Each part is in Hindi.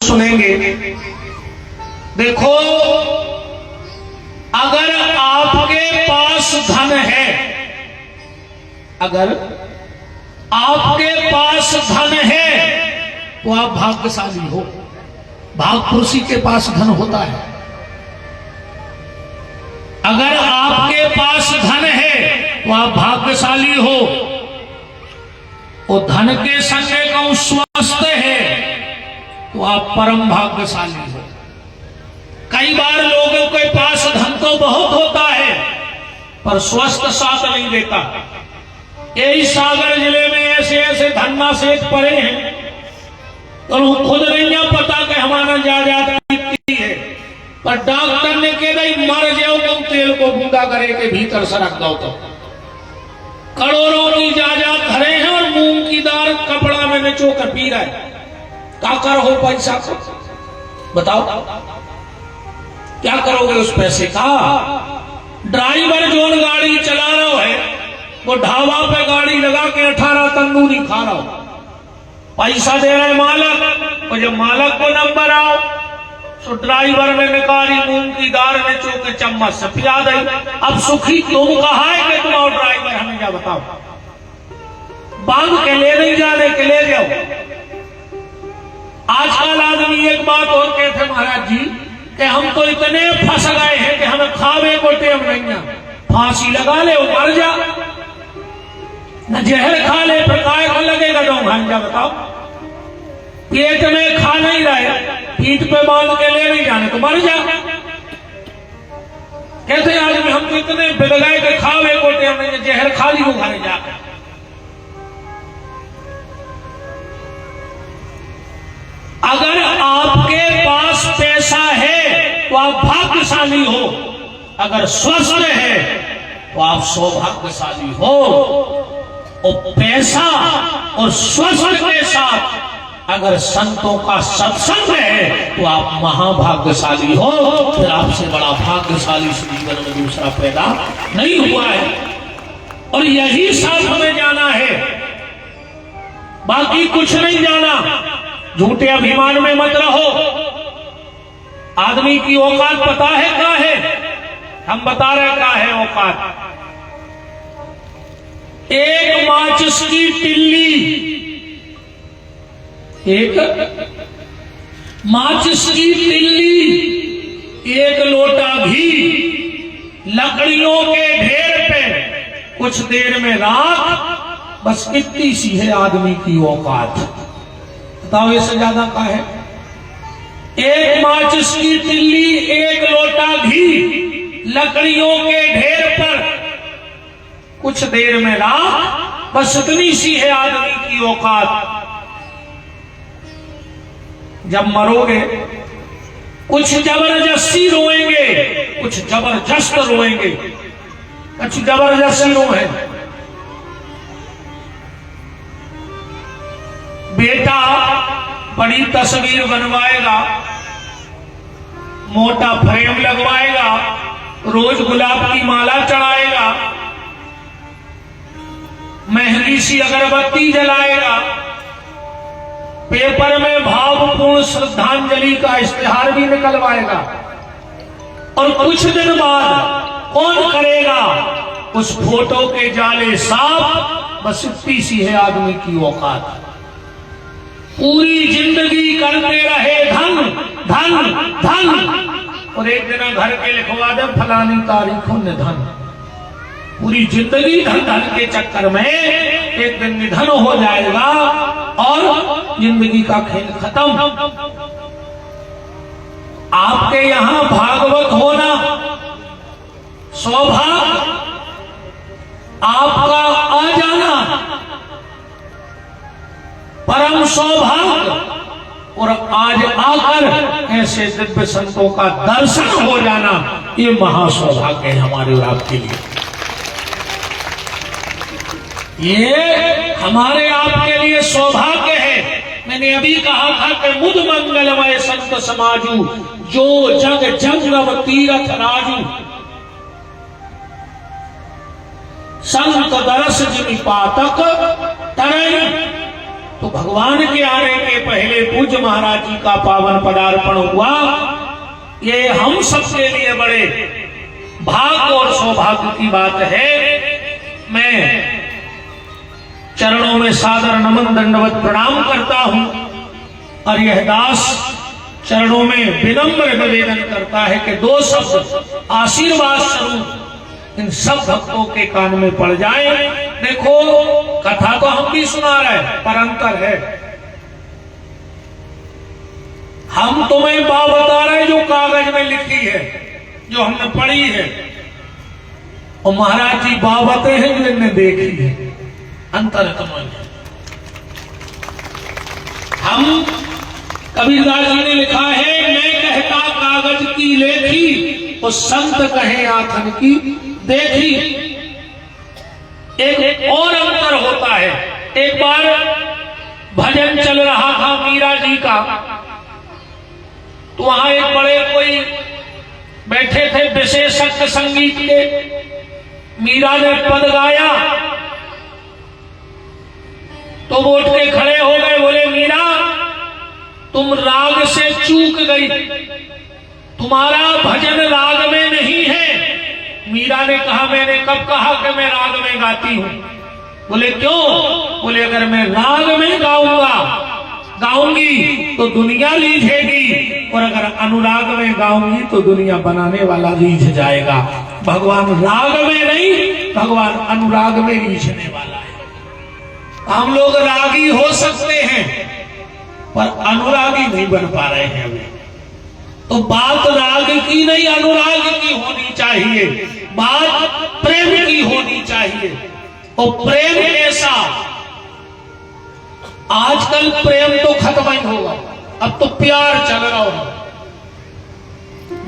सुनेंगे। देखो, अगर आपके पास धन है, अगर आपके पास धन है तो आप भाग्यशाली हो। भाग्यपुरुषी के पास धन होता है। अगर आपके पास धन है तो आप भाग्यशाली हो। और धन के संगे को स्वस्थ है तो आप परम भाग्यशाली हो। कई बार लोगों के पास धन तो बहुत होता है पर स्वस्थ साथ नहीं देता। यही सागर जिले में ऐसे ऐसे धन्ना सेठ पड़े हैं तो खुद नहीं पता कि हमारा जायदाद कितनी है, पर डॉक्टर ने कह रही मर जाओ तुम तेल को बूंदा करे के भीतर से रख दो तो। करोड़ों की जायदाद धरे हैं और मूंग की दाल कपड़ा में निचो कर पी रहा है। क्या करो पैसा को, बताओ क्या करोगे उस पैसे का? ड्राइवर जो गाड़ी चला रहा है वो ढाबा पे गाड़ी लगा के 18 तंदूरी खा रहा हो, पैसा दे रहा है मालक। और जब मालक को नंबर आओ तो ड्राइवर ने निकाली मूंग की दाल में चौके चम्मच से पिला दी। अब सुखी तुम कहा है कि तुम और ड्राइवर हमें क्या बताओ, बांध के ले नहीं जाने के ले जाओ। आजकल आदमी एक बात और कहते महाराज जी कि हम तो इतने फंस गए हैं कि हमें खावे को टेम नहीं है। फांसी लगा ले और मर जा, न जहर खा ले फिर काय को लगेगा डोंग भांजा, बताओ। पेट में खा नहीं रहे, पीठ पे बांध के ले नहीं जाने तो मर जा। कहते आदमी हम तो इतने बिल गए कि खावे को टेम नहीं है, जहर खा ली वो खाने जाकर। अगर आपके पास पैसा है तो आप भाग्यशाली हो, अगर स्वस्थ है तो आप सौभाग्यशाली हो। और पैसा और स्वस्थ के साथ अगर संतों का सत्संग है तो आप महाभाग्यशाली हो। फिर आपसे बड़ा भाग्यशाली इस जीवन में दूसरा पैदा नहीं हुआ है। और यही साथ हमें जाना है, बाकी कुछ नहीं जाना। झूठे अभिमान में मत रहो। आदमी की औकात पता है क्या है? हम बता रहे क्या है औकात। एक माचिस की तिल्ली, एक माचिस की तिल्ली, एक लोटा घी, लकड़ियों के ढेर पे कुछ देर में राख, बस इतनी सी है आदमी की औकात। बताओ इससे ज्यादा क्या है? एक माचिस की तिल्ली, एक लोटा घी, लकड़ियों के ढेर पर कुछ देर में राख, बस इतनी सी है आदमी की औकात। जब मरोगे कुछ जबरदस्ती रोएंगे, कुछ जबरदस्त रोएंगे, कुछ जबरदस्ती रोए। बेटा बड़ी तस्वीर बनवाएगा, मोटा फ्रेम लगवाएगा, रोज गुलाब की माला चढ़ाएगा, मेहंदी सी अगरबत्ती जलाएगा, पेपर में भावपूर्ण श्रद्धांजलि का इश्तिहार भी निकलवाएगा। और कुछ दिन बाद कौन करेगा उस फोटो के जाले साफ? बस इतनी सी है आदमी की औकात। पूरी जिंदगी करते रहे धन धन धन, और एक दिन घर के लिखवा दे फलानी तारीखों निधन। पूरी जिंदगी धन धन के चक्कर में एक दिन निधन हो जाएगा और जिंदगी का खेल खत्म। आपके यहां भागवत होना सौभाग्य, आपका आ जाना परम सौभाग्य, और आज आकर ऐसे दिव्य संतों का दर्शन हो जाना ये महासौभाग्य है हमारे और आपके लिए। ये हमारे आपके लिए सौभाग्य है। मैंने अभी कहा था कि मुद मंगलमय संत समाजू, जो जग जंगम तीरथ राजू, संत दरस जिमि पातक तरई, तो भगवान के आने के पहले पूज्य महाराज जी का पावन पदार्पण हुआ। ये हम सबके लिए बड़े भाग्य और सौभाग्य की बात है। मैं चरणों में सादर नमन दंडवत प्रणाम करता हूं और यह दास चरणों में विनम्र निवेदन करता है कि दो शब्द आशीर्वाद स्वरूप इन सब भक्तों के कान में पड़ जाए। देखो, कथा तो हम भी सुना रहे, पर अंतर है। हम तुम्हें बात बता रहे जो कागज में लिखी है, जो हमने पढ़ी है, और महाराज जी बाबतें हैं जो इनने देखी है। अंतर है तुम्हें। हम कबीरदास जी ने लिखा है, मैं कहता कागज की लेखी और संत कहे आथन की देखी। एक और अंतर होता है। एक बार भजन चल रहा था मीरा जी का, तो वहां एक बड़े कोई बैठे थे विशेषज्ञ संगीत के। मीरा ने पद गाया तो वो उठ के खड़े हो गए, बोले मीरा तुम राग से चूक गई, तुम्हारा भजन राग में नहीं है। मीरा ने कहा, मैंने कब कहा कि मैं राग में गाती हूं? बोले क्यों? बोले अगर मैं राग में गाऊंगी तो दुनिया रीझेगी, और अगर अनुराग में गाऊंगी तो दुनिया बनाने वाला रीझ जाएगा। भगवान राग में नहीं, भगवान अनुराग में रीझने वाला है। हम लोग रागी हो सकते हैं पर अनुरागी नहीं बन पा रहे हैं अभी। तो बात राग की नहीं, अनुराग की होनी चाहिए, बात प्रेम की होनी चाहिए। और प्रेम ऐसा, आजकल प्रेम तो खत्म ही होगा, अब तो प्यार चल रहा हो।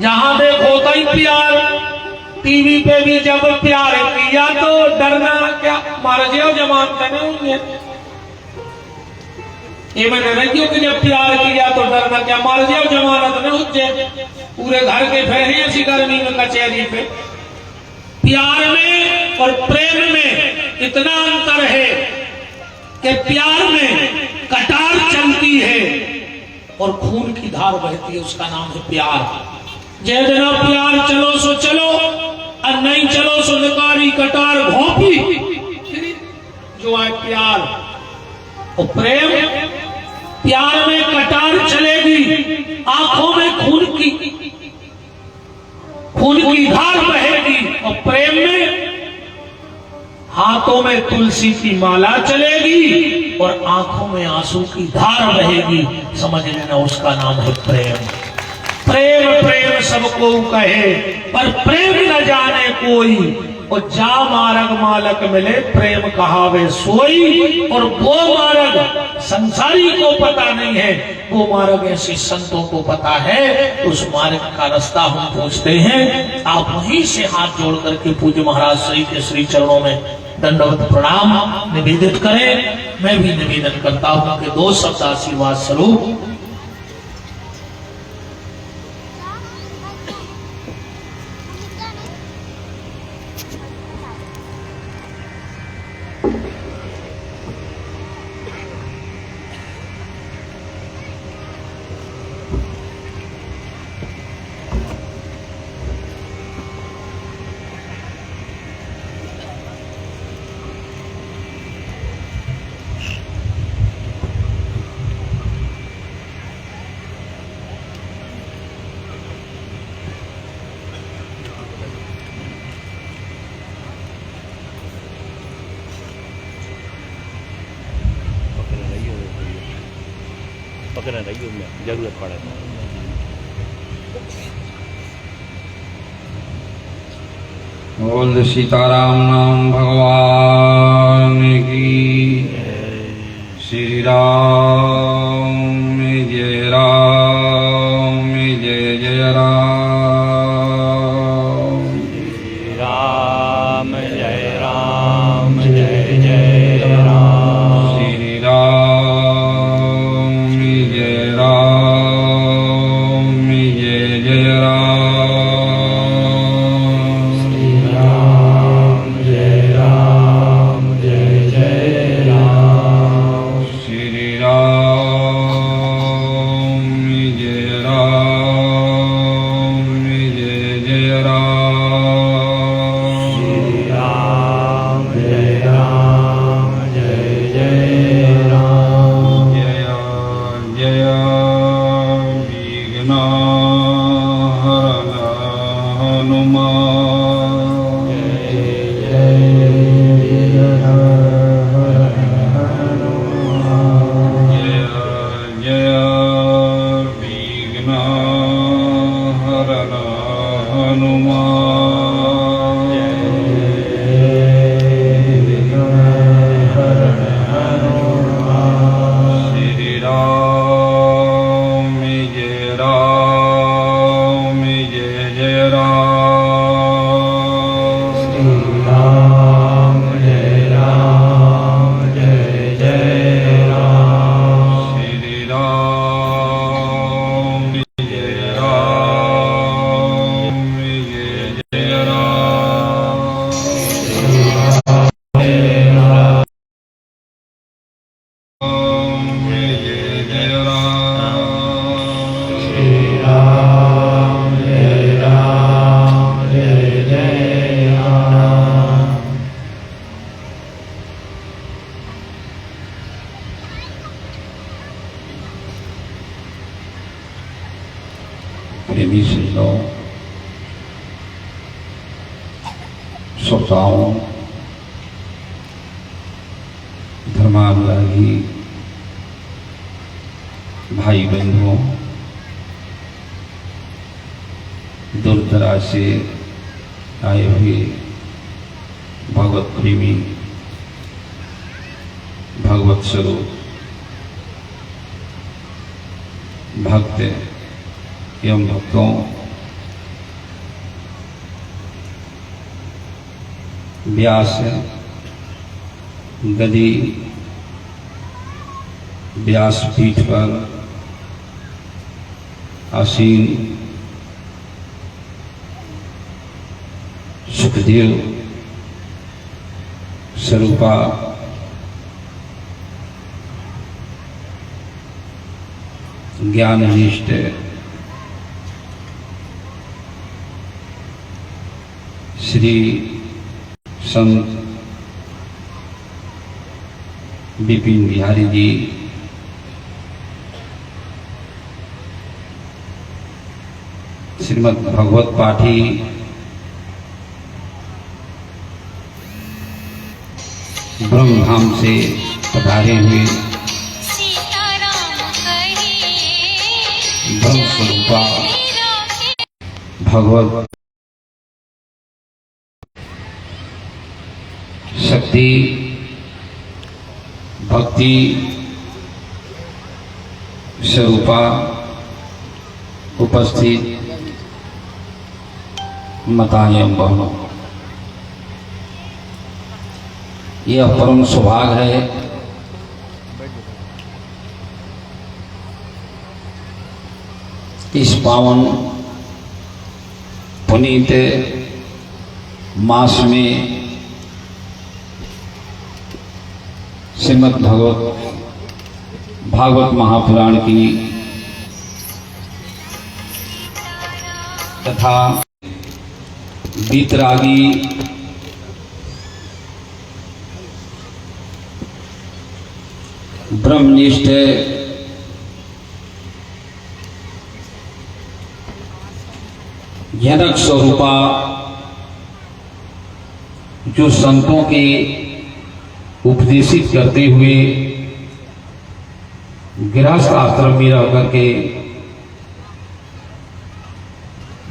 जहां देखो कहीं प्यार, टीवी पे भी जब प्यार किया तो डरना क्या, मार जाओ जमान करने होंगे। ये मैंने रखियो कि जब प्यार किया तो डरना क्या, मार जाओ जमानत में उज्जे। पूरे घर के फेरे ऐसी गर्मी में कचहरी पे। प्यार में और प्रेम में इतना अंतर है कि प्यार में कटार चलती है और खून की धार बहती है, उसका नाम है प्यार। जय जना प्यार चलो सो चलो, और नहीं चलो सो निकारी कटार घोंपी, जो है प्यार। और प्रेम, प्यार में कटार चलेगी, आंखों में खून की धार बहेगी, और प्रेम में हाथों में तुलसी की माला चलेगी और आंखों में आंसू की धार बहेगी। समझ लेना, उसका नाम है प्रेम। प्रेम प्रेम सबको कहे पर प्रेम न जाने कोई, और जा मार्ग मालक मिले प्रेम कहावे सोई। और वो मार्ग संसारी को पता नहीं है, वो मार्ग ऐसे संतों को पता है। उस मार्ग का रास्ता हम पूछते हैं। आप वहीं से हाथ जोड़ करके पूज्य महाराज श्री के श्री चरणों में दंडवत प्रणाम निवेदित करें। मैं भी निवेदन करता हूं कि दो शब्द आशीर्वाद स्वरूप पकड़ रही हूँ मैं, जरूरत पड़े तो। बोल सीताराम नाम भगवान की। श्री राम जय राम जय जय राम। श्री राम जय राम जय जय राम। श्री राम जय राम जय जय राम। श्री राम जय जय राम। श्री हरण हनुमान जय जय विघ्न हरण हनुमान श्री राम जय जय राम श्री राम जय जय राम श्री राम जय जय राम प्रेमी संतों, श्रोताओं, धर्मानुरागी भाई बंधुओं, दूर दराज से आए हुए भगवत प्रेमी भगवत स्वरूप भक्त एवं भक्तों, व्यास गदी व्यासपीठ पर आसीन सुखदेव स्वरूपा ज्ञाननिष्ठ श्री संत विपिन बिहारी जी, श्रीमद् भगवत पाठी ब्रह्मधाम से पधारे हुए ब्रह्म स्वरूपा भगवत शक्ति भक्ति स्वरूपा उपस्थित माताएं एवं बहनों, यह परम सौभाग्य है इस पावन पुनीत मास में श्रीमद् भागवत महापुराण की तथा बीतरागी ब्रह्मनिष्ठ जनक स्वरूपा जो संतों के उपदेशित करते हुए गृहस्थ आश्रम में रह करके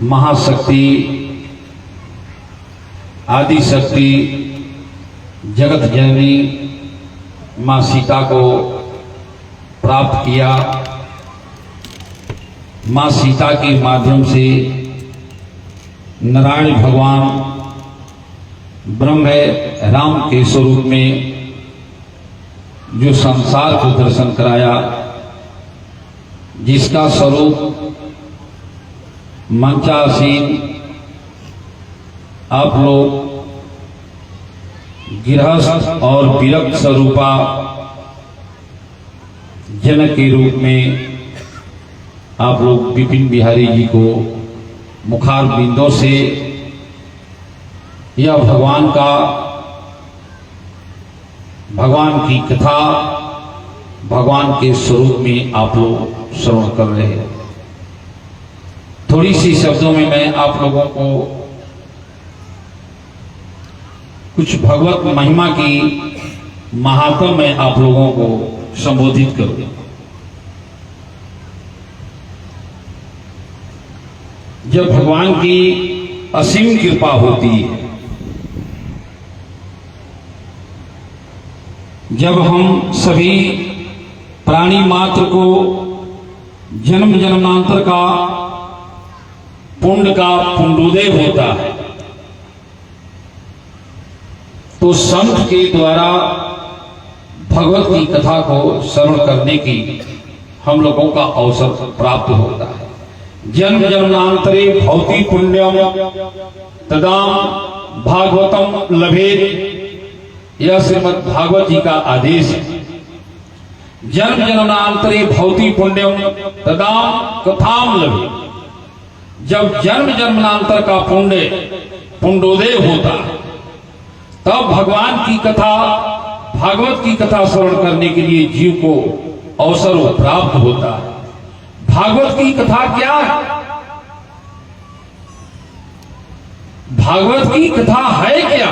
महाशक्ति आदि शक्ति जगत जननी मां सीता को प्राप्त किया। मां सीता के माध्यम से नारायण भगवान ब्रह्म राम के स्वरूप में जो संसार को दर्शन कराया, जिसका स्वरूप मंचासीन आप लोग गृहस्थ और विरक्त स्वरूपा जनक के रूप में आप लोग विपिन बिहारी जी को मुखार बिंदों से यह भगवान की कथा भगवान के स्वरूप में आप लोग श्रवण कर रहे हैं। थोड़ी सी शब्दों में मैं आप लोगों को कुछ भगवत महिमा की महात्म में आप लोगों को संबोधित करूं। जब भगवान की असीम कृपा होती है, जब हम सभी प्राणी मात्र को जन्म जन्मांतर का पुण्य का पुण्योदय होता है, तो संत के द्वारा भगवत की कथा को श्रवण करने की हम लोगों का अवसर प्राप्त होता है। जन्म जन्मांतरे भवति पुण्यम तदा भागवतम लभेत, यह श्रीमद् भागवत जी का आदेश है। जन्म जन्मांतरे भवति पुण्यम तदा कथाम लभेत, जब जन्म जन्मांतर का पुण्योदय होता है, तब भगवान की कथा, भागवत की कथा श्रवण करने के लिए जीव को अवसर प्राप्त होता है। भागवत की कथा क्या है? भागवत की कथा है क्या?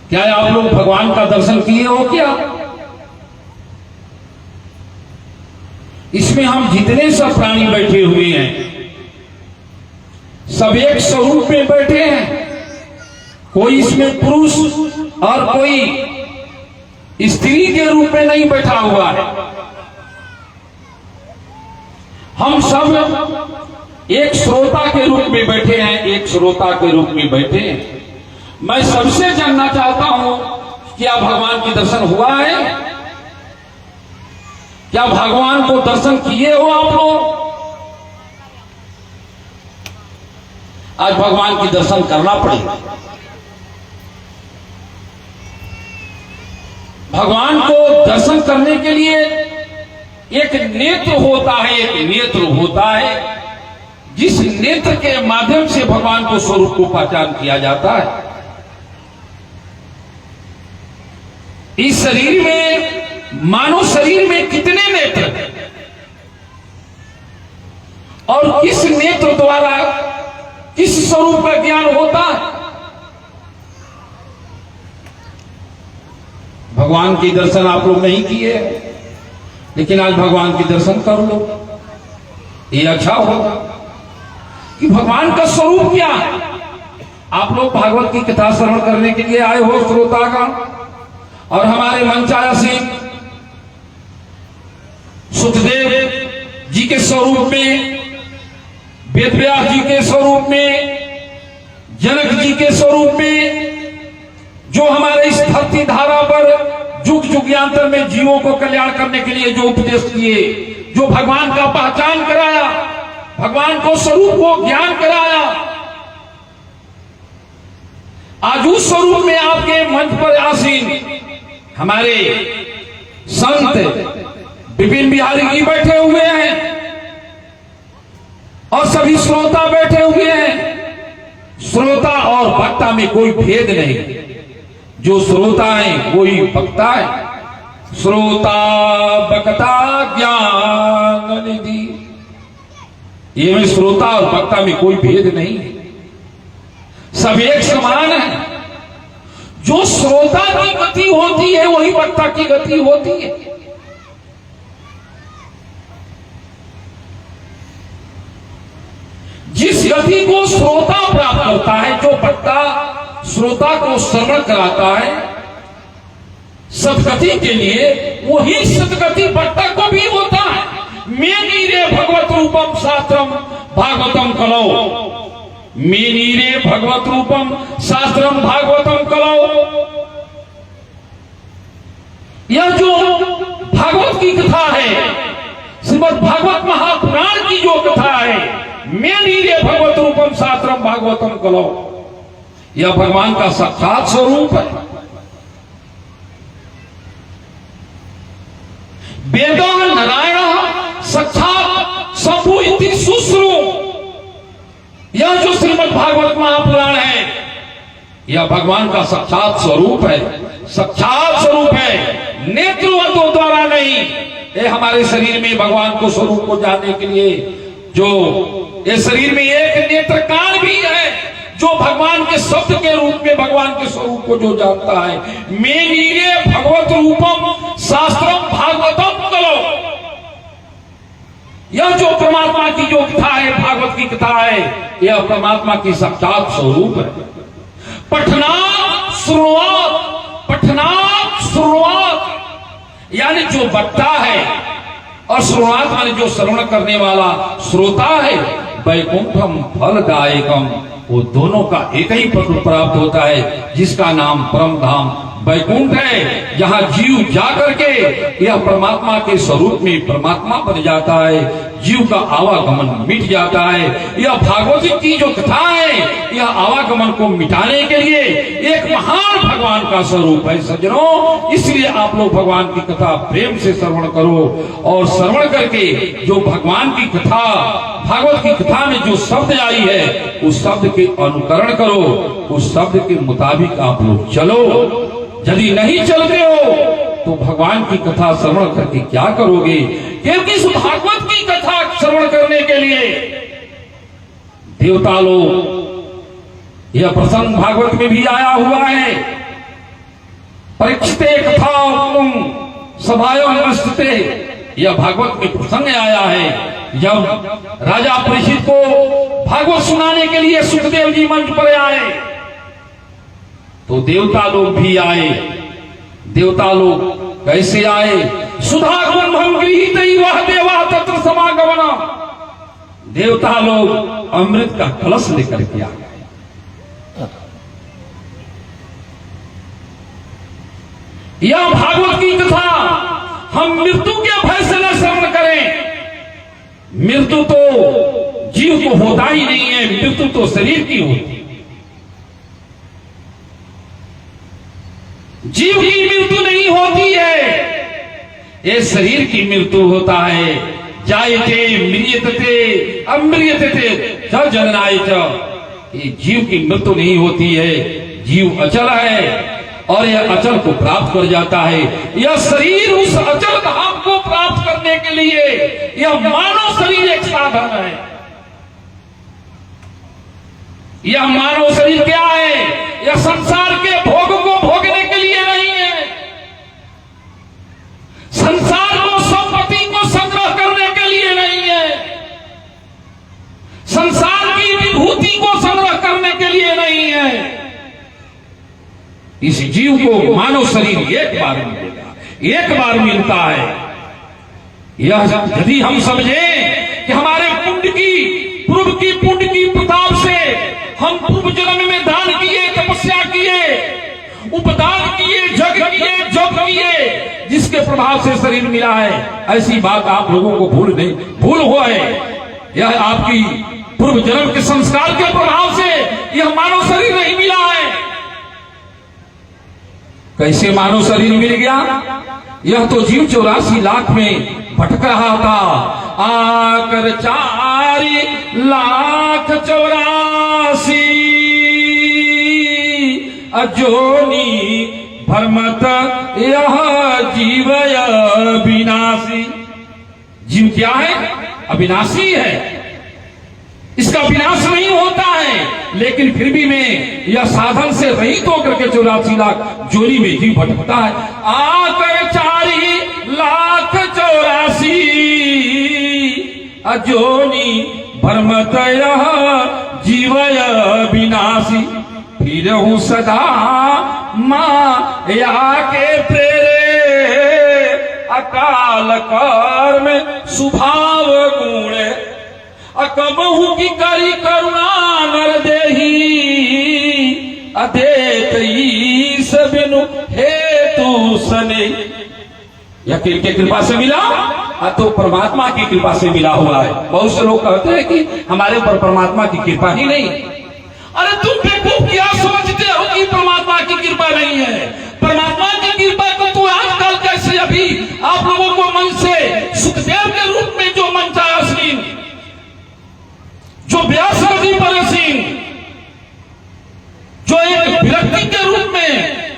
क्या आप लोग भगवान का दर्शन किए हो क्या? इसमें हम जितने सब प्राणी बैठे हुए हैं, सब एक स्वरूप में बैठे हैं। कोई इसमें पुरुष और कोई स्त्री के रूप में नहीं बैठा हुआ है। हम सब एक श्रोता के रूप में बैठे हैं, एक श्रोता के रूप में बैठे हैं। मैं सबसे जानना चाहता हूं, क्या भगवान की दर्शन हुआ है? क्या भगवान को दर्शन किए हो आप लोग? आज भगवान की दर्शन करना पड़ेगा। भगवान को दर्शन करने के लिए एक नेत्र होता है, एक नेत्र होता है, जिस नेत्र के माध्यम से भगवान को स्वरूप को पहचान किया जाता है। इस शरीर में, मानव शरीर में कितने नेत्र हैं और किस नेत्र द्वारा किस स्वरूप का ज्ञान होता है? भगवान के दर्शन आप लोग नहीं किए, लेकिन आज भगवान के दर्शन कर लो, ये अच्छा होगा। कि भगवान का स्वरूप क्या है? आप लोग भागवत की कथा श्रवण करने के लिए आए हो श्रोता का, और हमारे मनचाया सिंह सुखदेव जी के स्वरूप में, वेदव्यास जी के स्वरूप में, जनक जी के स्वरूप में, जो हमारे इस धरती धारा पर जुग जुगांतर में जीवों को कल्याण करने के लिए जो उपदेश किए, जो भगवान का पहचान कराया, भगवान को स्वरूप को ज्ञान कराया, आज उस स्वरूप में आपके मंच पर आसीन हमारे संत विपिन बिहारी जी बैठे हुए हैं और सभी श्रोता बैठे हुए हैं। श्रोता और वक्ता में कोई भेद नहीं। जो श्रोता है कोई वक्ता है। श्रोता वक्ता ज्ञान निधि, ये में श्रोता और वक्ता में कोई भेद नहीं है, सब एक समान है। जो श्रोता की गति होती है वही वक्ता की गति होती है। जिस गति को श्रोता प्राप्त करता है, जो वक्ता श्रोता को श्रवण कराता है सदगति के लिए, वही सदगति वक्ता को भी होता है। मेनीरे भगवत रूपम शास्त्रम भागवतम कलौ, मेनीरे भगवत रूपम शास्त्रम भागवतम कलौ। यह जो भागवत की कथा है, श्रीमद् भागवत महापुराण की जो कथा है, मेनीरे भगवत रूपम शास्त्रम भागवतम कलौ, यह भगवान का साक्षात स्वरूप है। वेदो नारायण साक्षात शंभु इति शुश्रू, यह जो श्रीमद् भागवत महापुराण है, यह भगवान का साक्षात स्वरूप है, साक्षात स्वरूप है, नेत्रवंतों द्वारा नहीं। ये हमारे शरीर में भगवान को स्वरूप को जानने के लिए जो ये शरीर में एक नेत्र कान भी है, जो भगवान के शब्द के रूप में भगवान के स्वरूप को जो जानता है। मे नीरे भगवत रूपम शास्त्रम भागवतम करो, यह जो परमात्मा की जो कथा है, भागवत की कथा है, यह परमात्मा की साक्षात स्वरूप है। पठनात् श्रुणवात्, यानी जो बट्टा है, और श्रुणवात् माने जो श्रवण करने वाला श्रोता है। वैकुंठम फलदायकम, वो दोनों का एक ही पद प्राप्त होता है, जिसका नाम परम धाम वैकुंठ है, जहां जीव जाकर के यह परमात्मा के स्वरूप में परमात्मा बन जाता है, जीव का आवागमन मिट जाता है। यह भागवत की जो कथा है, यह आवागमन को मिटाने के लिए एक महान भगवान का स्वरूप है सज्जनों। इसलिए आप लोग भगवान की कथा प्रेम से श्रवण करो, और श्रवण करके जो भगवान की कथा, भागवत की कथा में जो शब्द आई है, उस शब्द के अनुकरण करो, उस शब्द के मुताबिक आप लोग चलो। यदि नहीं चलते हो तो भगवान की कथा श्रवण करके क्या करोगे? क्योंकि इस भागवत की कथा श्रवण करने के लिए देवता लोग, यह प्रसंग भागवत में भी आया हुआ है। परीक्षिते कथा सभायों नमस्ते, यह भागवत में प्रसंग आया है। जब राजा परीक्षित को भागवत सुनाने के लिए सुखदेव जी मंच पर आए, तो देवता लोग भी आए। देवता लोग कैसे आए? सुधा कुंभम गृहीत वह देवा तत्र समागमन, देवता लोग अमृत का कलश लेकर के आ गए। यह भागवत की कथा हम मृत्यु के भय से न श्रवण करें। मृत्यु तो जीव को होता ही नहीं है, मृत्यु तो शरीर की होती है। जीव की मृत्यु नहीं होती है, ये शरीर की मृत्यु होता है। जायते म्रियते अम्रियते च जननाय च, ये जीव की मृत्यु नहीं होती है। जीव अचल है, और यह अचल को प्राप्त कर जाता है। यह शरीर उस अचल धाम को प्राप्त करने के लिए यह मानव शरीर एक साधन है। यह मानव शरीर क्या है? यह संसार के भोग को भोगने के लिए नहीं है, संसार को संपत्ति को संग्रह करने के लिए नहीं है, संसार की विभूति को संग्रह करने के लिए नहीं है। इस जीव को मानव शरीर एक बार मिलेगा, एक बार मिलता है। यह यदि हम समझें कि हमारे पूर्व की पुण्य की प्रताप से हम पूर्व जन्म में दान किए, तपस्या किए, उपदान किए, जग किए, जप किए, जिसके प्रभाव से शरीर मिला है, ऐसी बात आप लोगों को भूल हुआ है। यह आपकी पूर्व जन्म के संस्कार के प्रभाव से यह मानव शरीर नहीं मिला है। कैसे मानव शरीर मिल गया? यह तो जीव 84 लाख में भटक रहा था। आकर 4 लाख 84 अजोनी भरमत यह जीव अविनाशी। जीव क्या है? अविनाशी है, इसका विनाश नहीं होता है। लेकिन फिर भी मैं यह साधन से रहित होकर के 84 लाख जोनी में जीव भटकता है। आकर 4 लाख 84 अजोनी भरमत यह जीव अविनाशी। फिर हूँ सदा माया के प्रेरे अकाल कर्म स्वभाव गुण अकबहू की करी करुणा नर देही अदेत ईस बिनु हेतु सने। यह किनके कृपा से मिला? तो परमात्मा की कृपा से मिला हुआ है। बहुत से लोग कहते हैं कि हमारे ऊपर परमात्मा की कृपा ही नहीं। अरे तुम बेवकूफ क्या समझते हो कि परमात्मा की कृपा नहीं है? परमात्मा की कृपा को तो आजकल कैसे अभी आप लोगों को मन से सुखदेव के रूप में जो मन चाहे असीम, जो व्यास नदी पर असीम, जो एक विरक्ति के रूप में,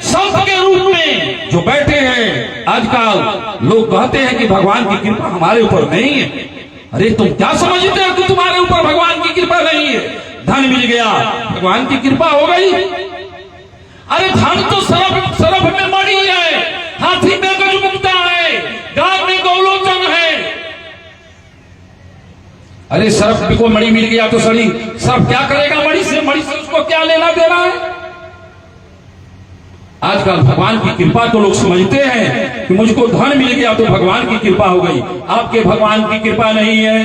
संत के रूप में जो बैठे हैं, आजकल लोग कहते हैं कि भगवान की कृपा हमारे ऊपर नहीं है। अरे तुम क्या समझते हो कि तुम्हारे ऊपर भगवान की कृपा नहीं है? धन मिल गया, भगवान की कृपा हो गई। अरे धन तो सरफ में मणि है, हाथी में गजमुक्ता है, गाय में गौलोचन है। अरे सरफ को मणि मिल गया तो सड़ी सरफ क्या करेगा मणि से उसको क्या लेना देना है? आजकल भगवान की कृपा तो लोग समझते हैं कि मुझको धन मिल गया तो भगवान की कृपा हो गई। आपके भगवान की कृपा नहीं है,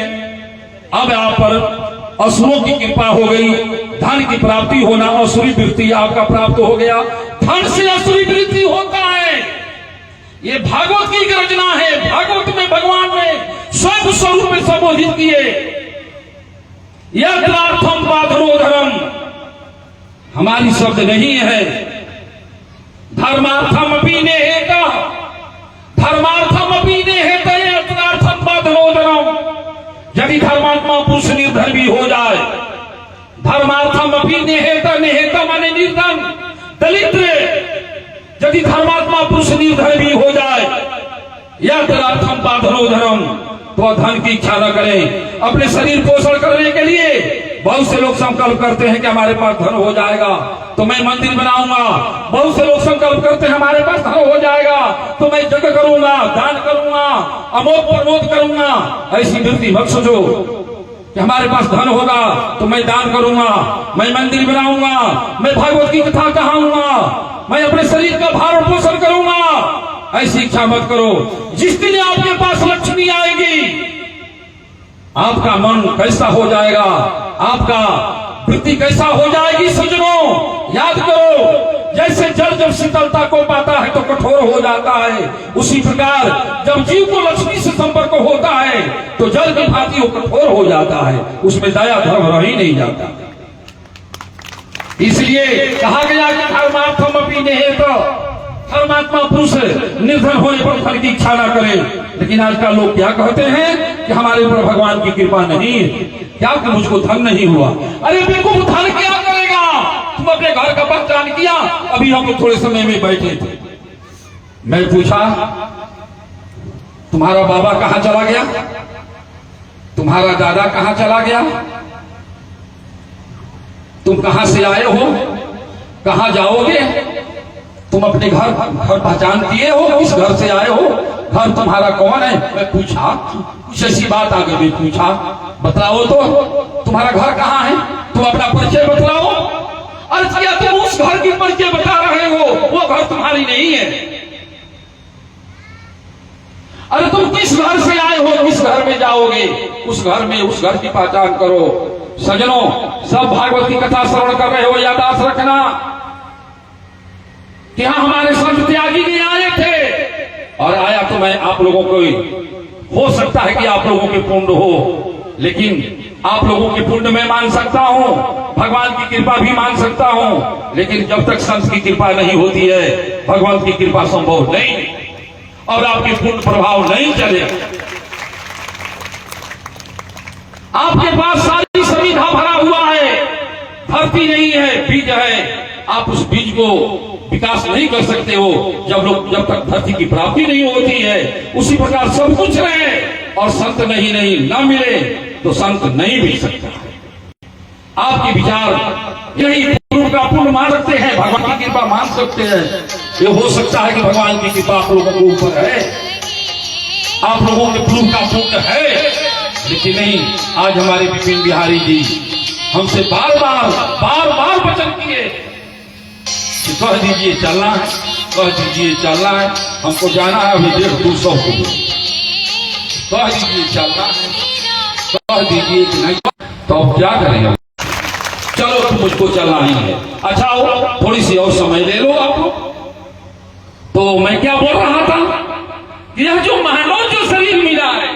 अब आप पर असुरों की कृपा हो गई। धन की प्राप्ति होना असुरी वृत्ति आपका प्राप्त हो गया। धन से असुरी वृत्ति होता है, ये भागवत की रचना है। भागवत में भगवान ने स्वयं स्वरूप में संबोधित किए, यथार्थम बाधरोधरम, हमारी शब्द नहीं है। धर्मार्थम अपनी नेहेत, धर्मार्थम अपनी नेहेत यथार्थम बाधरोधरम। यदि धर्मात्मा पुरुष निर्धर्मी हो जाए, धर्मार्थम अपनी नेहेत, नेहेत माने निर्धन दरिद्र, यदि धर्मात्मा पुरुष निर्धर्मी हो जाए, यथार्थम बाधरोधरम, तो धन की इच्छा न करें। अपने शरीर पोषण करने के लिए बहुत से लोग संकल्प करते हैं कि हमारे पास धन हो जाएगा तो मैं मंदिर बनाऊंगा। बहुत से लोग संकल्प करते हैं हमारे पास धन हो जाएगा तो मैं जग करूंगा, दान करूंगा, अमोद प्रमोद करूंगा। ऐसी वृत्ति मत सोचो कि हमारे पास धन होगा तो मैं दान करूंगा, मैं मंदिर बनाऊंगा, मैं भागवत की कथा कहाऊंगा, मैं अपने शरीर का भारण पोषण करूंगा। ऐसी इच्छा मत करो। जिस दिन आपके पास लक्ष्मी आएगी, आपका मन कैसा हो जाएगा, आपका वृत्ति कैसा हो जाएगी। सज्जनों याद करो, जैसे जल जब शीतलता को पाता है तो कठोर हो जाता है, उसी प्रकार जब जीव को लक्ष्मी से संपर्क होता है तो जल की भांति वो कठोर हो जाता है, उसमें दया धर्म रह ही नहीं जाता। इसलिए कहा गया कि धर्मार्थम अपनी नेहेत, धर्मात्मा पुरुष निर्धन होने पर धन की इच्छा ना करे। लेकिन आजकल लोग क्या कहते हैं कि हमारे ऊपर भगवान की कृपा नहीं है, क्या कि मुझको धन नहीं हुआ। अरे बेवकूफ, धन क्या करेगा? तुम अपने घर का पहचान किया। अभी हम लोग थोड़े समय में बैठे थे, मैं पूछा तुम्हारा बाबा कहां चला गया, तुम्हारा दादा कहां चला गया, तुम कहां से आए हो, कहां जाओगे, तुम अपने घर पहचान किए हो, किस घर से आए हो, घर तुम्हारा कौन है? मैं पूछा, कुछ ऐसी बात आ गई, मैं पूछा बतलाओ तो तुम्हारा घर कहाँ है, तुम अपना परिचय बतलाओ। अर्थ किया तुम उस घर की परिचय बता रहे हो, वो घर तुम्हारी नहीं है। अरे तुम किस घर से आए हो, किस घर में जाओगे, उस घर में उस घर की पहचान करो। सज्जनों, सब भागवत की कथा श्रवण कर रहे हो, यादाश्त रखना कि हाँ हमारे संत त्यागी भी आए थे, और आया तो मैं आप लोगों को, हो सकता है कि आप लोगों के पुण्य हो, लेकिन आप लोगों के पुण्य मैं मान सकता हूं, भगवान की कृपा भी मान सकता हूं, लेकिन जब तक संत की कृपा नहीं होती है भगवान की कृपा संभव नहीं और आपके पुण्य प्रभाव नहीं चले। आपके पास सारी सुविधा भरा हुआ है, धरती नहीं है, बीज है, आप उस बीज को विकास नहीं कर सकते हो जब तक धरती की प्राप्ति नहीं होती है। उसी प्रकार सब कुछ रहे और संत नहीं न मिले तो संत नहीं मिल सकता। आपके विचार यही पूर्व का पुण्य मान सकते हैं, भगवान की कृपा मान सकते हैं। ये हो सकता है कि भगवान की कृपा आप लोगों के ऊपर है, आप लोगों के पूर्व का पुण्य है, लेकिन नहीं। आज हमारे विपिन बिहारी जी हमसे बार बार वचन किए कि कह दीजिए चलना है, कह दीजिए चलना है, हमको जाना है अभी 150-200 को, कह दीजिए चलना है, कह दीजिए कि नहीं, तो अब क्या करेंगे? चलो तो मुझको चलना ही है। अच्छा हो, थोड़ी सी और समय ले लो आप लोग। तो मैं क्या बोल रहा था कि यह जो मानव जो शरीर मिला है,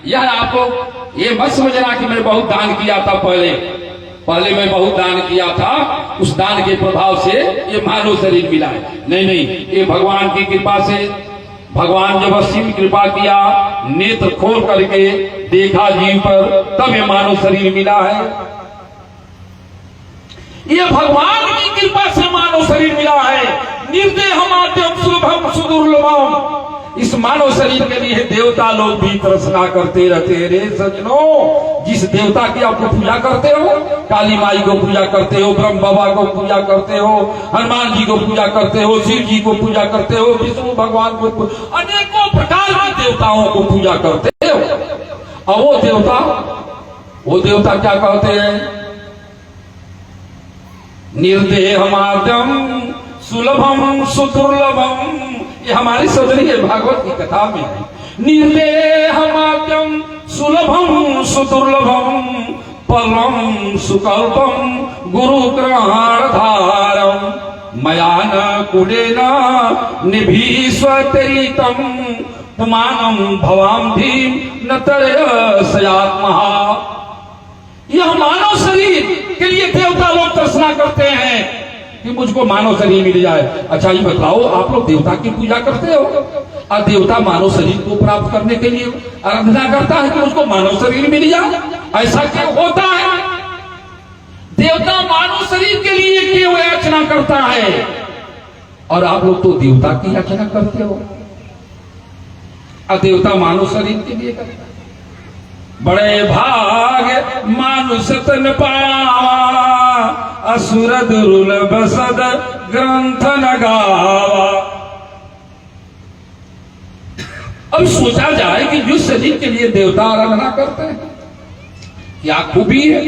यह आपको ये मत समझना कि मैं बहुत दान किया था, पहले मैं बहुत दान किया था, उस दान के प्रभाव से ये मानव शरीर मिला है। नहीं, ये भगवान की कृपा से, भगवान जब असीम कृपा किया, नेत्र खोल करके देखा जीव पर, तब ये मानव शरीर मिला है। ये भगवान की कृपा से मानव शरीर मिला है। निर्देह माध्यम सुलभम सुदुर्लभम, इस मानव शरीर के लिए देवता लोग भी तृष्णा करते रहते हैं। रे सजनों, जिस देवता की आप पूजा करते हो, काली माई को पूजा करते हो, ब्रह्म बाबा को पूजा करते हो, हनुमान जी को पूजा करते हो, शिव जी को पूजा करते हो, विष्णु भगवान को, अनेकों प्रकार के देवताओं को पूजा करते हो। और वो देवता क्या कहते हैं? निर्देहमाद्यम सुलभम सुदुर्लभम। ये हमारी सदरी भागवत की कथा में है। निर्देहमाद्यम सुलभम सुदुर्लभम परम सुकल्पम गुरु ग्रहणधारम मया न कुलेन निभीस्वतरितम पुमानम भवाम भीम न तरयस्यात्मा। यह मानव शरीर के लिए देवता लोग तृष्णा करते हैं कि मुझको मानव शरीर मिल जाए। अच्छा ये बताओ, आप लोग देवता की पूजा करते हो और देवता मानव शरीर को प्राप्त करने के लिए आराधना करता है कि मुझको मानव शरीर मिल जाए? ऐसा क्यों होता है? देवता मानव शरीर के लिए क्यों याचना करता है और आप लोग तो देवता की याचना करते हो और देवता मानव शरीर के लिए करता है? बड़े भाग मानुष तन पावा असुर दुर्लभ सद ग्रंथ न गावा। अब सोचा जाए कि जिस शरीर के लिए देवता आराधना करते हैं क्या खूबी है?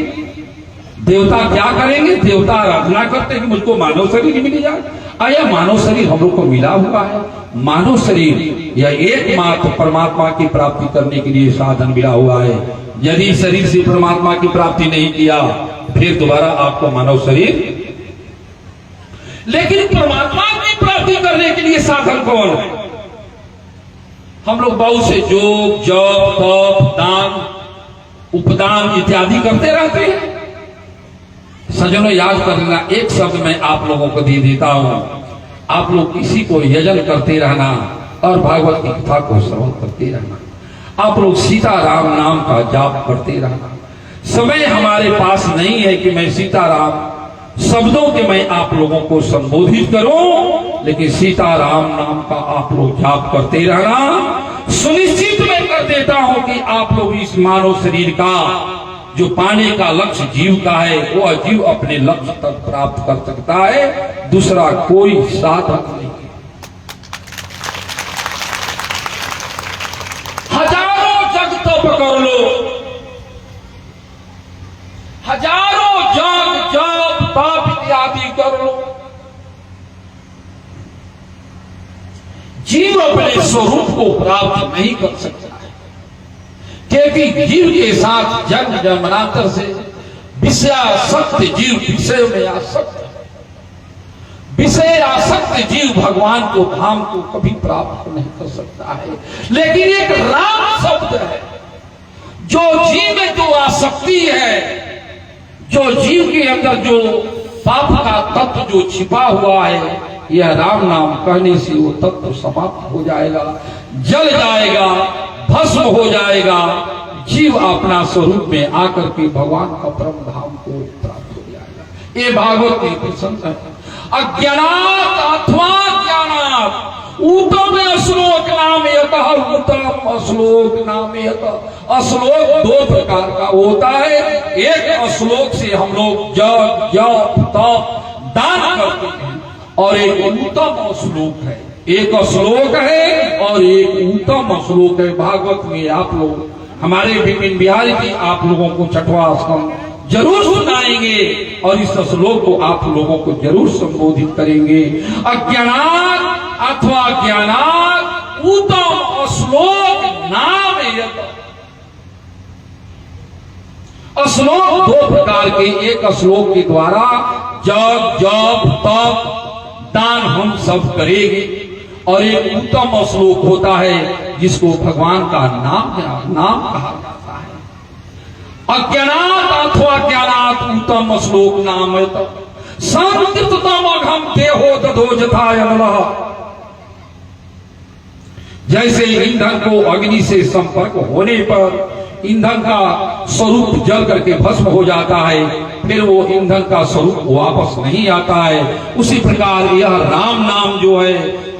देवता क्या करेंगे? देवता आराधना करते हैं कि मुझको मानव शरीर मिल जाए। आया मानव शरीर हम लोग को मिला हुआ है। मानव शरीर यह एकमात्र परमात्मा की प्राप्ति करने के लिए साधन मिला हुआ है। यदि शरीर से परमात्मा की प्राप्ति नहीं किया फिर दोबारा आपको मानव शरीर, लेकिन परमात्मा की प्राप्ति करने के लिए साधन कौन है? हम लोग बहुत से जोग जप तप दान उपदान इत्यादि करते रहते हैं। सज्जनों याद करना, एक शब्द मैं आप लोगों को दे देता हूं। आप लोग किसी को यजन करते रहना और भागवत की कथा को श्रवण करते रहना। आप लोग सीताराम नाम का जाप करते रहना। समय हमारे पास नहीं है कि मैं सीताराम शब्दों के मैं आप लोगों को संबोधित करूं, लेकिन सीताराम नाम का आप लोग जाप करते रहना। सुनिश्चित मैं कर देता हूं कि आप लोग इस मानव शरीर का जो पाने का लक्ष्य जीव का है वो जीव अपने लक्ष्य तक प्राप्त कर सकता है, दूसरा कोई साधन नहीं। हजारों जग तप कर लो, हजारों जग जप तप इत्यादि कर लो, जीव अपने स्वरूप को प्राप्त नहीं कर सकता है। क्योंकि जीव के साथ जन्म जन्मांतर से विषयासक्त जीव विषय में आसक्त है। विषय आसक्त जीव भगवान को धाम को कभी प्राप्त नहीं कर सकता है। लेकिन एक राम शब्द है जो जीव में जो आसक्ति है, जो जीव के अंदर जो पाप का तत्व जो छिपा हुआ है, यह राम नाम कहने से वो तत्व समाप्त हो जाएगा, जल जाएगा, भस्म हो जाएगा। जीव अपना स्वरूप में आकर के भगवान का परम धाम को प्राप्त हो जाएगा। ये भागवत में प्रसंग है। अज्ञानात अथवा ज्ञानात उत्तम श्लोक नाम उत्तम श्लोक नाम। श्लोक दो प्रकार का होता है। एक श्लोक से हम लोग जप जप तप दान करते हैं और एक उत्तम श्लोक है। एक श्लोक है और एक उत्तम श्लोक है। भागवत में आप लोग हमारे विपिन बिहारी जी आप लोगों को छठवां स्कंद जरूर सुनाएंगे और इस श्लोक को आप लोगों को जरूर संबोधित करेंगे। अज्ञानात अथवा ज्ञानात उत्तम श्लोक नाम। श्लोक दो प्रकार के, एक श्लोक के द्वारा जप जप तप दान हम सब करेंगे और एक उत्तम श्लोक होता है जिसको भगवान का नाम कहा जाता है। अज्ञानात अथवा ज्ञानात उत्तम श्लोक नाम। संततम अघम देहो दधो जथायनः। जैसे ईंधन को अग्नि से संपर्क होने पर ईंधन का स्वरूप जल करके भस्म हो जाता है, फिर वो ईंधन का स्वरूप वापस नहीं आता है, उसी प्रकार यह राम नाम जो है